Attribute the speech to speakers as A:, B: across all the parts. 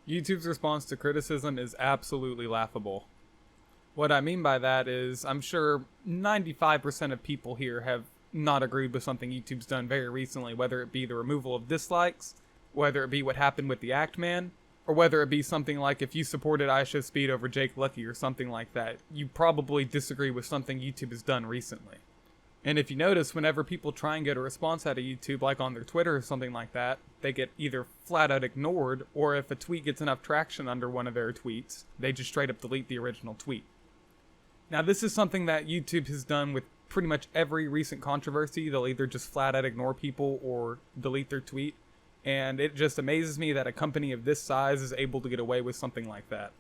A: YouTube's response to criticism is absolutely laughable. What I mean by that is, I'm sure 95% of people here have not agreed with something YouTube's done very recently, whether it be the removal of dislikes, whether it be what happened with the Act Man, or whether it be something like if you supported IShowSpeed over Jake Lucky or something like that, you probably disagree with something YouTube has done recently. And if you notice, whenever people try and get a response out of YouTube, like on their Twitter or something like that, they get either flat out ignored, or if a tweet gets enough traction under one of their tweets, they just straight up delete the original tweet. Now, this is something that YouTube has done with pretty much every recent controversy. They'll either just flat out ignore people or delete their tweet. And it just amazes me that a company of this size is able to get away with something like that.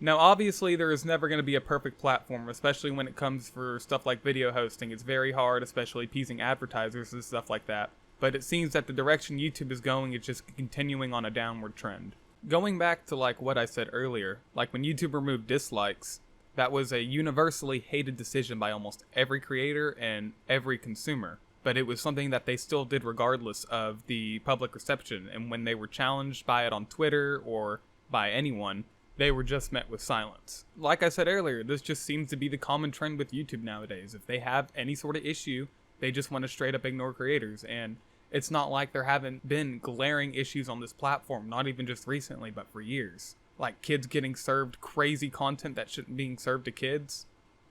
A: Now, obviously, there is never going to be a perfect platform, especially when it comes for stuff like video hosting. It's very hard, especially appeasing advertisers and stuff like that. But it seems that the direction YouTube is going is just continuing on a downward trend. Going back to what I said earlier, like when YouTube removed dislikes, that was a universally hated decision by almost every creator and every consumer. But it was something that they still did regardless of the public reception, and when they were challenged by it on Twitter or by anyone, they were just met with silence. Like I said earlier, this just seems to be the common trend with YouTube nowadays. If they have any sort of issue, they just want to straight up ignore creators, and it's not like there haven't been glaring issues on this platform, not even just recently, but for years. Like kids getting served crazy content that shouldn't be served to kids.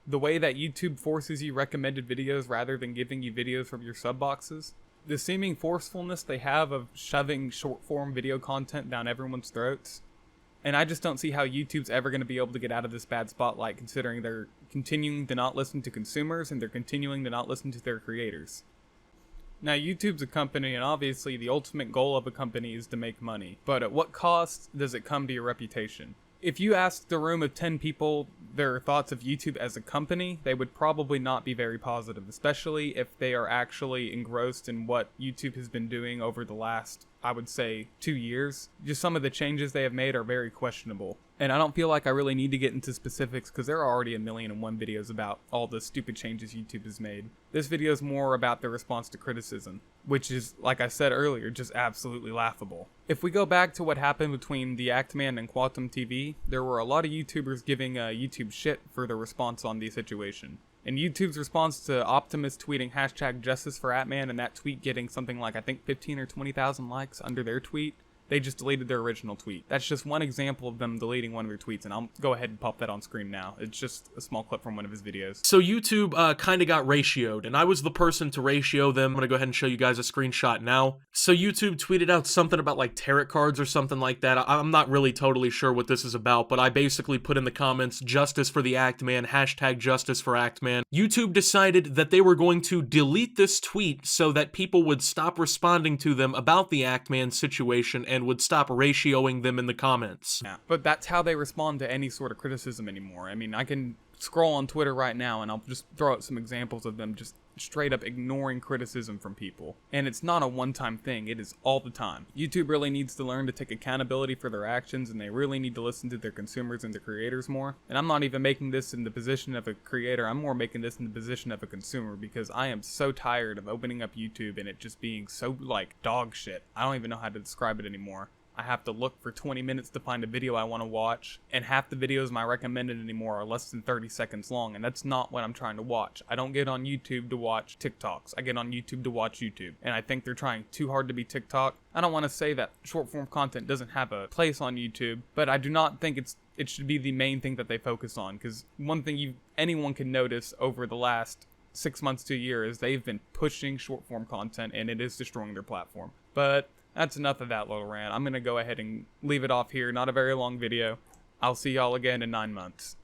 A: The way that YouTube forces you recommended videos rather than giving you videos from your sub boxes. The seeming forcefulness they have of shoving short form video content down everyone's throats. And I just don't see how YouTube's ever going to be able to get out of this bad spotlight, considering they're continuing to not listen to consumers and they're continuing to not listen to their creators. Now, YouTube's a company, and obviously the ultimate goal of a company is to make money. But at what cost does it come to your reputation? If you asked a room of 10 people their thoughts of YouTube as a company, they would probably not be very positive, especially if they are actually engrossed in what YouTube has been doing over the last, I would say, 2 years. Just some of the changes they have made are very questionable. And I don't feel like I really need to get into specifics because there are already 1,000,001 videos about all the stupid changes YouTube has made. This video is more about their response to criticism, which is, like I said earlier, just absolutely laughable. If we go back to what happened between the Act Man and Quantum TV, there were a lot of YouTubers giving YouTube shit for their response on the situation. And YouTube's response to Optimus tweeting #JusticeForAtman and that tweet getting something like, I think, 15 or 20,000 likes under their tweet, they just deleted their original tweet. That's just one example of them deleting one of their tweets, and I'll go ahead and pop that on screen now. It's just a small clip from one of his videos.
B: So YouTube kind of got ratioed, and I was the person to ratio them. I'm going to go ahead and show you guys a screenshot now. So YouTube tweeted out something about like tarot cards or something like that. I'm not really totally sure what this is about, but I basically put in the comments, "Justice for the Act Man, #JusticeForActMan." YouTube decided that they were going to delete this tweet so that people would stop responding to them about the Act Man situation and would stop ratioing them in the comments.
A: Yeah, but that's how they respond to any sort of criticism anymore. I mean, I can scroll on Twitter right now and I'll just throw out some examples of them just straight up ignoring criticism from people. And it's not a one-time thing, it is all the time. YouTube really needs to learn to take accountability for their actions, and they really need to listen to their consumers and their creators more. And I'm not even making this in the position of a creator, I'm more making this in the position of a consumer, because I am so tired of opening up YouTube and it just being so dog shit. I don't even know how to describe it anymore. I have to look for 20 minutes to find a video I want to watch, and half the videos my recommended anymore are less than 30 seconds long, and that's not what I'm trying to watch. I don't get on YouTube to watch TikToks. I get on YouTube to watch YouTube, and I think they're trying too hard to be TikTok. I don't want to say that short form content doesn't have a place on YouTube, but I do not think it should be the main thing that they focus on, because one thing anyone can notice over the last 6 months to a year is they've been pushing short form content, and it is destroying their platform. But that's enough of that little rant. I'm going to go ahead and leave it off here. Not a very long video. I'll see y'all again in 9 months.